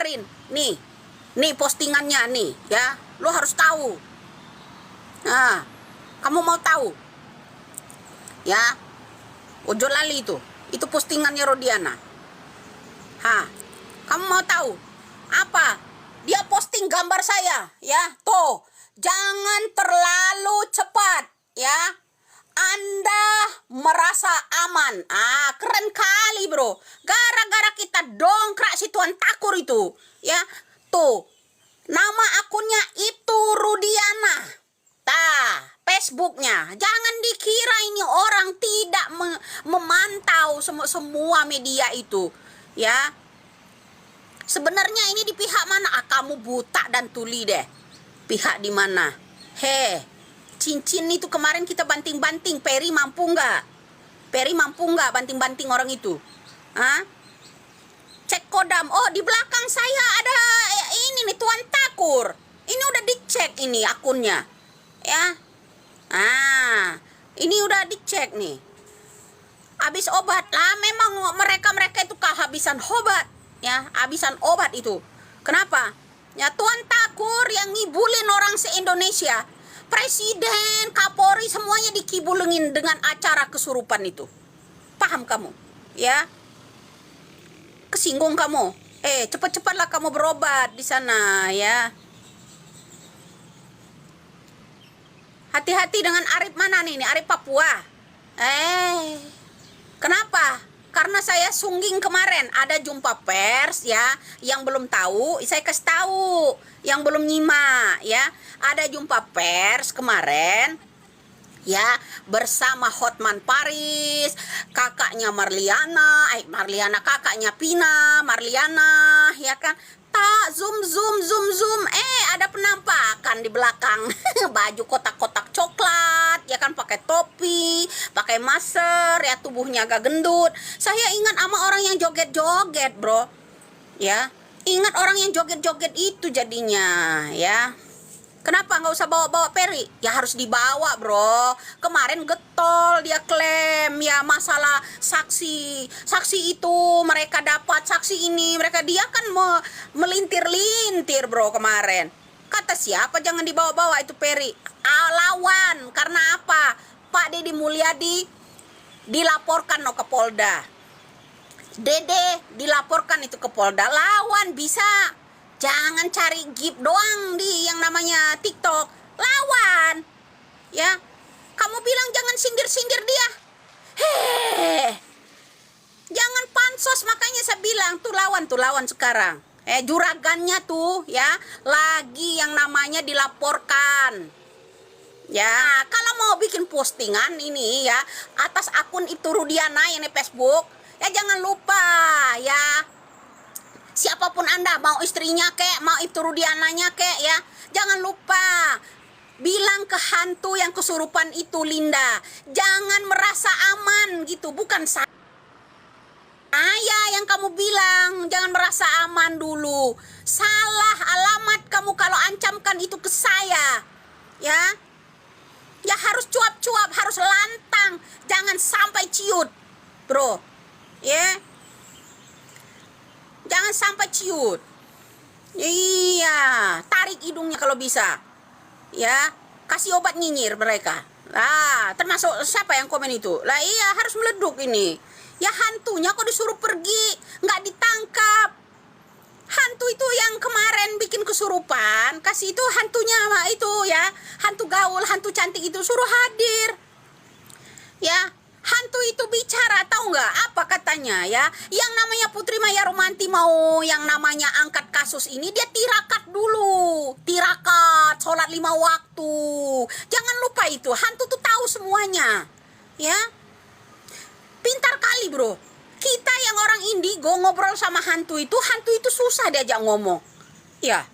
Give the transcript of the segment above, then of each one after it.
kemarin. Nih postingannya nih ya. Lo harus tahu. Nah, kamu mau tahu? Ya, ojo lali itu. Itu postingannya Rodiana. Kamu mau tahu? Apa? Dia posting gambar saya, ya. Tuh, jangan terlalu cepat, ya. Anda merasa aman. Keren kali, bro. Gara-gara kita dongkrak si Tuan Takur itu, ya. Tuh, nama akunnya itu Rudiana. Facebooknya. Jangan dikira ini orang tidak memantau semua media itu, ya. Sebenarnya ini di pihak mana? Kamu buta dan tuli deh. Pihak di mana? Cincin itu kemarin kita banting-banting. Peri mampu nggak? Banting-banting orang itu? Cek kodam. Oh, di belakang saya ada ini nih, Tuan Takur. Ini udah dicek ini akunnya. Ya. Ini udah dicek nih. Habis obat. Lah memang mereka itu kehabisan obat. Ya, habisan obat itu. Kenapa? Ya, Tuan Takur yang ngibulin orang se-Indonesia. Presiden, Kapolri semuanya dikibulingin dengan acara kesurupan itu. Paham kamu? Ya. Kesinggung kamu. Cepat-cepatlah kamu berobat di sana, ya. Hati-hati dengan Arif mana nih? Arif Papua. Kenapa? Karena saya sungging kemarin ada jumpa pers, ya. Yang belum tahu, saya kasih tahu. Yang belum nyimak, ya. Ada jumpa pers kemarin, ya, bersama Hotman Paris, kakaknya Marliana, kakaknya Pina, Marliana, ya kan. Zoom. Ada penampakan di belakang. Baju kotak-kotak coklat, ya kan, pakai topi, pakai masker, ya, tubuhnya agak gendut. Saya ingat sama orang yang joget-joget, bro. Ya, ingat orang yang joget-joget itu jadinya, ya. Kenapa nggak usah bawa-bawa Peri? Ya harus dibawa, bro. Kemarin getol dia klaim, ya, masalah saksi. Saksi itu mereka dapat, saksi ini mereka, dia kan melintir-lintir, bro, kemarin. Kata siapa jangan dibawa-bawa itu Peri? Lawan. Karena apa? Pak Deddy Mulyadi dilaporkan ke Polda. Dede dilaporkan itu ke Polda. Lawan bisa. Jangan cari gip doang di yang namanya TikTok. Lawan. Ya. Kamu bilang jangan sindir-sindir dia. Jangan pansos, makanya saya bilang tuh lawan sekarang. Juragannya tuh, ya, lagi yang namanya dilaporkan. Ya, kalau mau bikin postingan ini, ya, atas akun itu Rudiana yang di Facebook, ya jangan lupa, ya. Siapapun Anda, mau istrinya kek, mau itu Rudiananya kek, ya, jangan lupa bilang ke hantu yang kesurupan itu, Linda, jangan merasa aman gitu. Bukan saya yang kamu bilang jangan merasa aman dulu. Salah alamat kamu kalau ancamkan itu ke saya, ya. Ya harus cuap-cuap, harus lantang, jangan sampai ciut, bro, ya. Jangan sampai ciut. Iya, tarik hidungnya kalau bisa. Ya, kasih obat nyinyir mereka. Termasuk siapa yang komen itu? Iya, harus meleduk ini. Ya hantunya kok disuruh pergi, nggak ditangkap. Hantu itu yang kemarin bikin kesurupan, kasih itu hantunya itu, ya. Hantu gaul, hantu cantik itu suruh hadir. Ya. Hantu itu bicara, tahu nggak apa katanya, ya? Yang namanya Putri Maya Romanti mau yang namanya angkat kasus ini, dia tirakat dulu. Tirakat, sholat 5 waktu. Jangan lupa itu, hantu tuh tahu semuanya. Ya. Pintar kali, bro. Kita yang orang indigo ngobrol sama hantu itu susah diajak ngomong. Ya.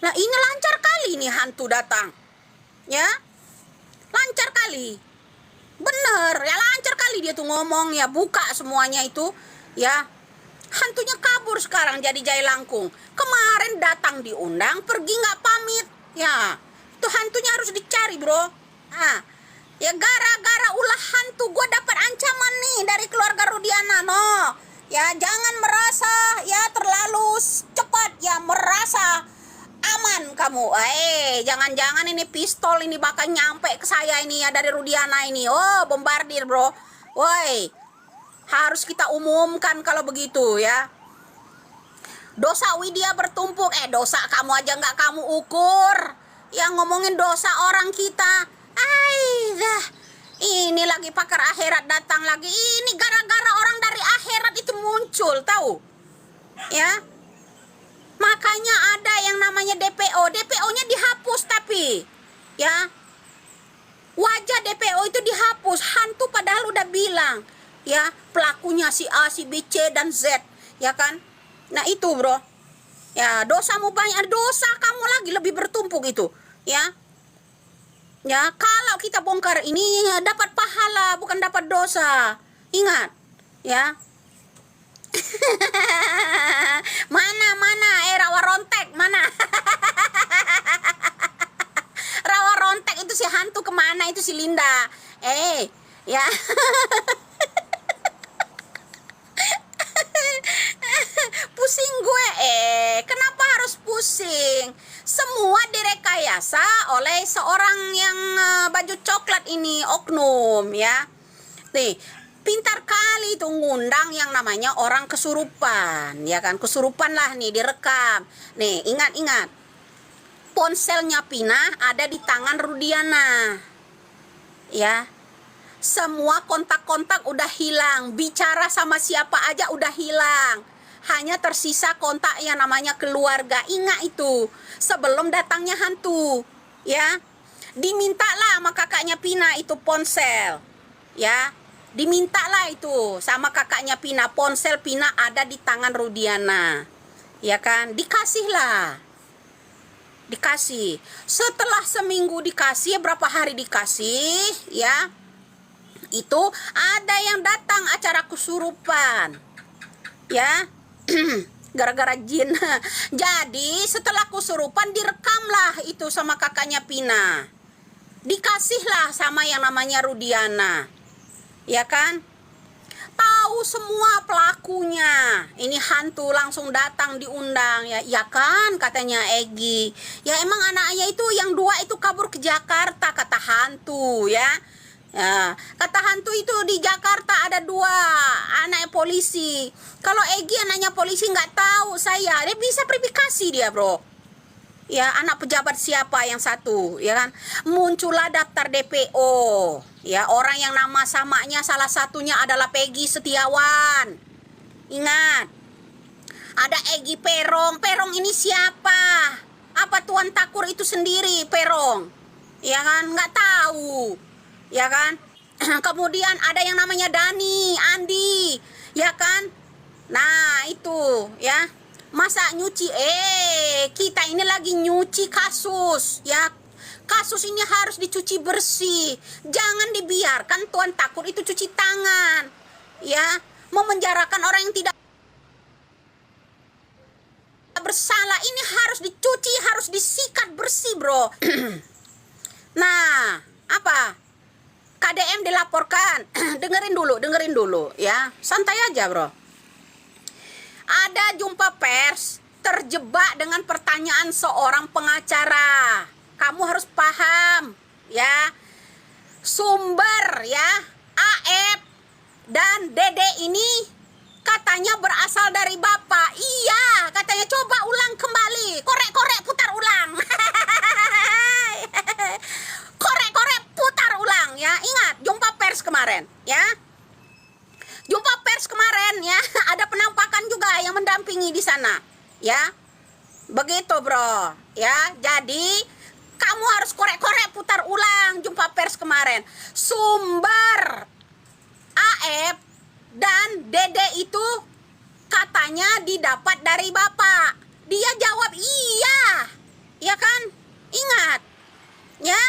Nah, ini lancar kali nih hantu datang. Ya. Lancar kali. Bener, ya lancar kali dia tuh ngomong, ya, buka semuanya itu, ya. Hantunya kabur sekarang jadi Jailangkung. Kemarin datang diundang, pergi nggak pamit, ya. Itu hantunya harus dicari, bro. Ya gara-gara ulah hantu gue dapat ancaman nih dari keluarga Rudiana, no. Ya jangan merasa ya terlalu cepat, ya. kamu. Jangan-jangan ini pistol ini bakal nyampe ke saya ini ya dari Rudiana ini. Oh, bombardir, bro. Woi, harus kita umumkan kalau begitu ya. Dosa Widya bertumpuk. Dosa kamu aja nggak kamu ukur. Yang ngomongin dosa orang kita. Ini lagi pakar akhirat datang lagi. Ini gara-gara orang dari akhirat itu muncul, tahu? Ya. Makanya ada yang namanya DPO. DPO-nya dihapus tapi. Ya. Wajah DPO itu dihapus. Hantu padahal udah bilang. Ya, pelakunya si A, si B, C, dan Z. Ya kan? Nah itu, bro. Ya, dosamu banyak. Dosa kamu lagi lebih bertumpuk itu. Ya. Ya, kalau kita bongkar ini dapat pahala, bukan dapat dosa. Ingat. Ya. Mana Rawa Rontek mana? Rawa Rontek itu si hantu kemana itu si Linda? Ya. Pusing gue. Kenapa harus pusing? Semua direkayasa oleh seorang yang baju coklat ini, oknum ya. Nih, pintar kali tuh ngundang yang namanya orang kesurupan, ya kan? Kesurupan lah nih direkam. Nih, ingat-ingat. Ponselnya Pina ada di tangan Rudiana. Ya. Semua kontak-kontak udah hilang, bicara sama siapa aja udah hilang. Hanya tersisa kontak yang namanya keluarga. Ingat itu, sebelum datangnya hantu, ya. Dimintalah sama kakaknya Pina itu ponsel, ya. Dimintalah itu sama kakaknya Pina, ponsel Pina ada di tangan Rudiana, ya kan? Dikasihlah, dikasih. Setelah seminggu dikasih, berapa hari dikasih, ya. Itu ada yang datang acara kesurupan, ya. Gara-gara jin. Jadi setelah kesurupan direkamlah itu sama kakaknya Pina, dikasihlah sama yang namanya Rudiana, ya kan? Tahu semua pelakunya. Ini hantu langsung datang diundang, ya, ya kan, katanya Egi. Ya emang anaknya itu yang dua itu kabur ke Jakarta, kata hantu, ya. Ya, kata hantu itu di Jakarta ada dua anak polisi. Kalau Egi anaknya polisi nggak tahu saya. Dia bisa verifikasi dia, bro. Ya, anak pejabat siapa yang satu, ya kan? Muncullah daftar DPO. Ya, orang yang nama samanya salah satunya adalah Peggy Setiawan. Ingat. Ada Egi Perong. Perong ini siapa? Apa Tuan Takur itu sendiri, Perong? Ya kan? Nggak tahu. Ya kan? Kemudian ada yang namanya Dani, Andi, ya kan? Nah, itu, ya. Masa nyuci? Kita ini lagi nyuci kasus, ya. Kasus ini harus dicuci bersih. Jangan dibiarkan Tuan Takur itu cuci tangan. Ya, memenjarakan orang yang tidak bersalah. Ini harus dicuci, harus disikat bersih, bro. Nah, apa? KDM dilaporkan. dengerin dulu ya. Santai aja, bro. Ada jumpa pers terjebak dengan pertanyaan seorang pengacara. Kamu harus paham, ya. Sumber, ya, AF dan Dede ini katanya berasal dari Bapak. Iya, katanya, coba ulang kembali. Korek-korek putar ulang. Korek-korek putar ulang, ya. Ingat, jumpa pers kemarin, ya. Jumpa pers kemarin, ya. Ada penampakan juga yang mendampingi di sana, ya. Begitu, bro. Ya, jadi kamu harus korek-korek putar ulang jumpa pers kemarin. Sumber AF dan Dede itu katanya didapat dari Bapak. Dia jawab iya. Ya kan? Ingat. Ya.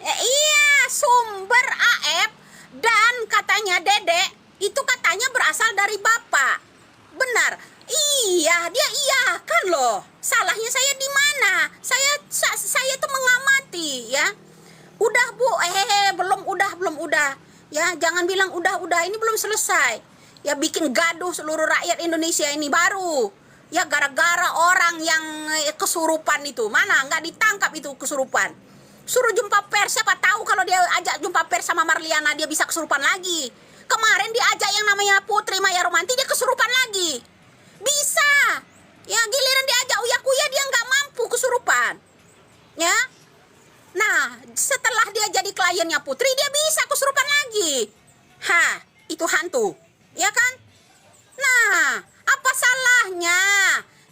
Iya, sumber AF dan katanya Dede itu katanya berasal dari Bapak. Benar. Iya, dia iya kan loh. Salahnya saya di mana? Saya tuh mengamati, ya. Udah, Bu. Belum udah. Ya, jangan bilang udah. Ini belum selesai. Ya, bikin gaduh seluruh rakyat Indonesia ini baru. Ya gara-gara orang yang kesurupan itu. Mana nggak ditangkap itu kesurupan. Suruh jumpa pers, siapa tahu kalau dia ajak jumpa pers sama Marliana dia bisa kesurupan lagi. Kemarin diajak yang namanya Putri Maya Romanti dia kesurupan lagi. Bisa. Ya giliran diajak Uya-Kuya dia nggak mampu kesurupan. Ya. Nah, setelah dia jadi kliennya Putri dia bisa kesurupan lagi. Hah, itu hantu. Ya kan? Nah, apa salahnya?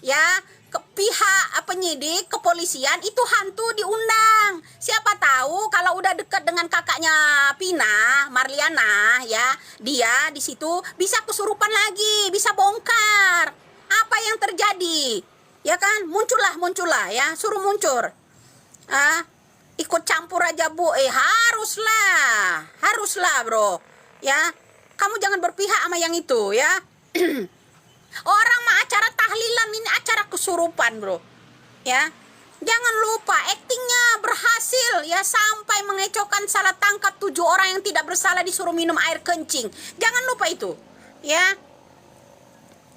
Ya, ke pihak penyidik, kepolisian itu hantu diundang. Siapa tahu kalau udah dekat dengan kakaknya Pina, Marliana, ya, dia di situ bisa kesurupan lagi, bisa bongkar. Apa yang terjadi? Ya kan? Muncullah ya, suruh muncul. Ikut campur aja Bu. Haruslah bro. Ya, kamu jangan berpihak sama yang itu ya. Orang mah acara tahlilan, ini acara kesurupan bro. Ya, jangan lupa aktingnya berhasil ya, sampai mengecohkan salah tangkap 7 orang yang tidak bersalah disuruh minum air kencing. Jangan lupa itu ya.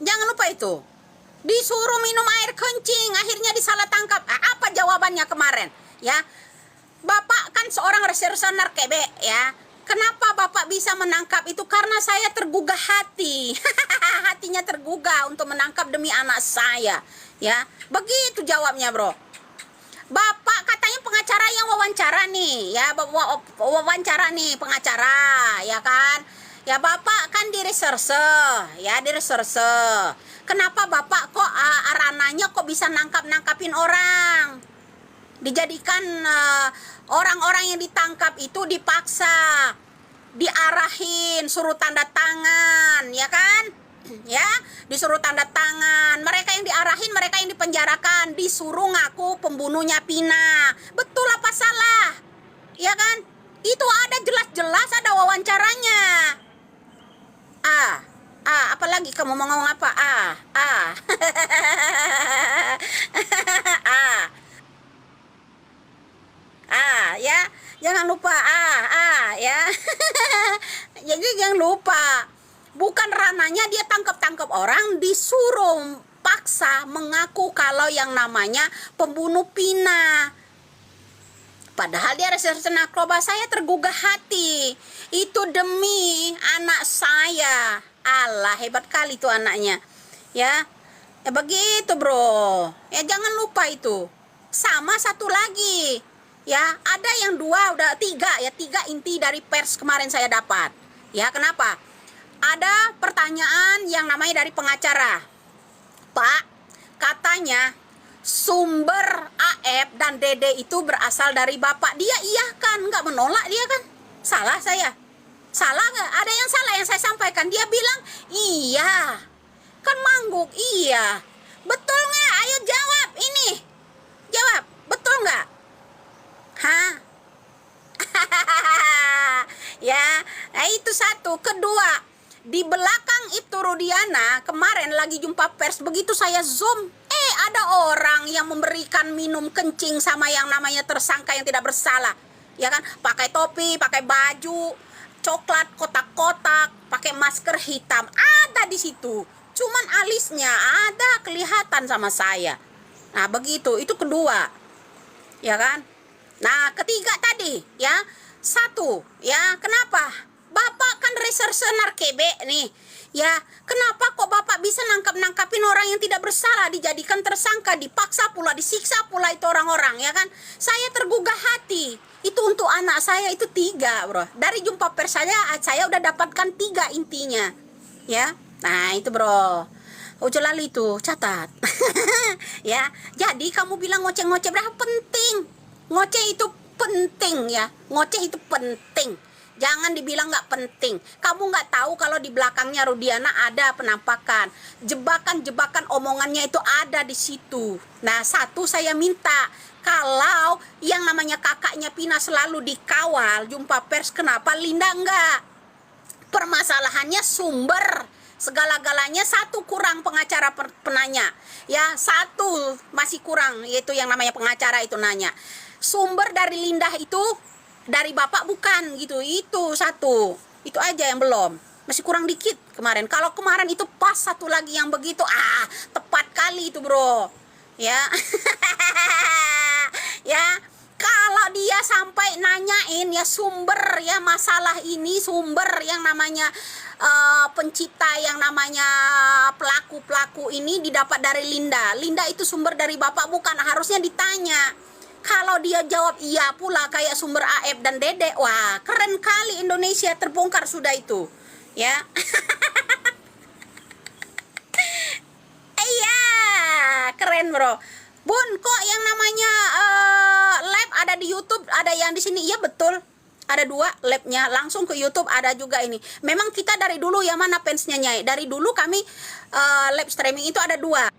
Jangan lupa itu. Disuruh minum air kencing, akhirnya disalah tangkap. Apa jawabannya kemarin? Ya, Bapak kan seorang reserse narkoba ya. Kenapa Bapak bisa menangkap itu? Karena saya tergugah hati. Hatinya tergugah untuk menangkap demi anak saya. Ya, begitu jawabnya, bro. Bapak katanya pengacara yang wawancara nih, ya, wawancara nih pengacara, ya kan? Ya Bapak kan di reserse, ya di reserse. Kenapa Bapak kok ranahnya kok bisa nangkapin orang? Dijadikan orang-orang yang ditangkap itu dipaksa, diarahin, suruh tanda tangan, ya kan? Ya, disuruh tanda tangan. Mereka yang diarahin, mereka yang dipenjarakan, disuruh ngaku pembunuhnya Pina. Betul apa salah? Ya kan? Itu ada jelas-jelas ada wawancaranya. Apalagi kamu mau ngomong apa? Ya, jangan lupa ya. Jadi jangan lupa, bukan ranahnya dia tangkap orang, disuruh paksa mengaku kalau yang namanya pembunuh Pina. Padahal dia reserse narkoba. Saya tergugah hati. Itu demi anak saya. Allah, hebat kali tuh anaknya. Ya begitu bro. Ya jangan lupa itu. Sama satu lagi. Ya, ada yang 2, udah 3 ya, 3 inti dari pers kemarin saya dapat. Ya, kenapa? Ada pertanyaan yang namanya dari pengacara. Pak, katanya sumber AF dan Dede itu berasal dari Bapak. Dia iya kan, nggak menolak dia kan? Salah saya? Salah nggak? Ada yang salah yang saya sampaikan. Dia bilang, iya. Kan mangguk, iya. Betul nggak? Ayo jawab ini. Jawab, betul nggak? Ya, nah itu satu. Kedua, di belakang itu Rudiana kemarin lagi jumpa pers, begitu saya zoom, ada orang yang memberikan minum kencing sama yang namanya tersangka yang tidak bersalah. Ya kan, pakai topi, pakai baju coklat kotak-kotak, pakai masker hitam, ada di situ. Cuman alisnya ada kelihatan sama saya. Nah, begitu. Itu kedua. Ya kan? Nah, ketiga tadi, ya. 1, ya. Kenapa? Bapak kan reserse narkoba nih. Ya, kenapa kok Bapak bisa nangkapin orang yang tidak bersalah, dijadikan tersangka, dipaksa pula, disiksa pula itu orang-orang, ya kan? Saya tergugah hati. Itu untuk anak saya itu 3, bro. Dari jumpa pers saya udah dapatkan 3 intinya. Ya. Nah, itu, bro. Ojo lali itu, catat. Ya. Jadi kamu bilang ngoceh-ngoceh berapa penting? Ngoceh itu penting ya. Ngoceh itu penting. Jangan dibilang nggak penting. Kamu nggak tahu kalau di belakangnya Rudiana ada penampakan. Jebakan-jebakan omongannya itu ada di situ. Nah, 1 saya minta, kalau yang namanya kakaknya Pina selalu dikawal jumpa pers, kenapa Linda enggak? Permasalahannya sumber segala-galanya. 1 kurang pengacara penanya. Ya, 1 masih kurang, yaitu yang namanya pengacara itu nanya. Sumber dari Linda itu dari Bapak bukan gitu. Itu 1. Itu aja yang belum. Masih kurang dikit kemarin. Kalau kemarin itu pas 1 lagi yang begitu, tepat kali kali itu, bro. Ya. Ya, kalau dia sampai nanyain ya sumber ya masalah ini, sumber yang namanya pencipta, yang namanya pelaku ini didapat dari Linda. Linda itu sumber dari bapak bukan, harusnya ditanya. Kalau dia jawab iya pula kayak sumber Aep dan Dede, wah keren kali, Indonesia terbongkar sudah itu. Ya. Iya, keren, bro. Bun, kok yang namanya live ada di YouTube, ada yang di sini? Iya betul, ada 2 live-nya, langsung ke YouTube ada juga ini. Memang kita dari dulu ya, mana fansnya Nyai, dari dulu kami live streaming itu ada 2,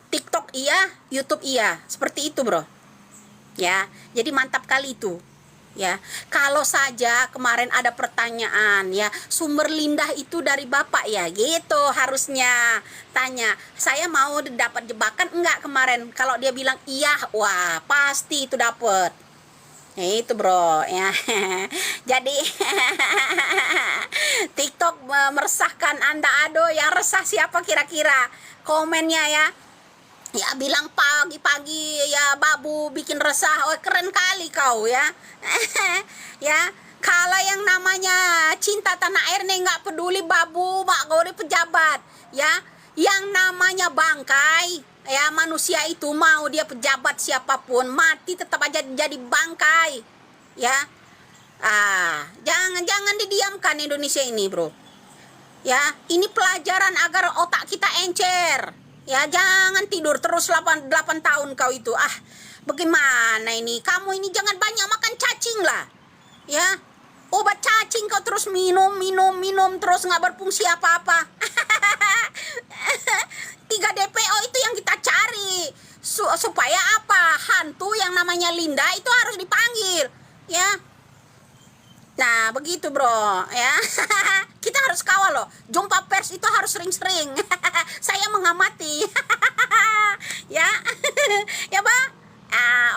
TikTok iya, YouTube iya, seperti itu, bro. Ya, jadi mantap kali itu. Ya, kalau saja kemarin ada pertanyaan ya, sumber Linda itu dari bapak ya, gitu harusnya tanya. Saya mau dapat jebakan enggak kemarin? Kalau dia bilang iya, wah pasti itu dapat. Ya itu, bro, ya. Jadi TikTok meresahkan Anda. Ado yang resah siapa kira-kira? Komennya ya. Ya bilang pagi-pagi ya babu bikin resah. Oh keren kali kau ya. Ya kalau yang namanya cinta tanah air nih nggak peduli babu mak kau di pejabat ya, yang namanya bangkai ya, manusia itu mau dia pejabat siapapun mati tetap aja jadi bangkai ya. Jangan didiamkan Indonesia ini, bro ya. Ini pelajaran agar otak kita encer. Ya jangan tidur terus 8 tahun kau itu. Bagaimana ini? Kamu ini jangan banyak makan cacing lah. Ya. Obat cacing kau terus minum terus nggak berfungsi apa-apa. 3 DPO itu yang kita cari. Supaya apa? Hantu yang namanya Linda itu harus dipanggil. Ya. Nah, begitu, bro, ya. Kita harus kawal loh. Jumpa pers itu harus sering-sering. Saya mengamati. Ya. Ya, Bang.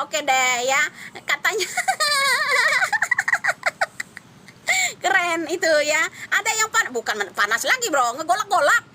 Oke deh ya. Katanya keren itu ya. Ada yang bukan panas lagi, bro, ngegolak-golak.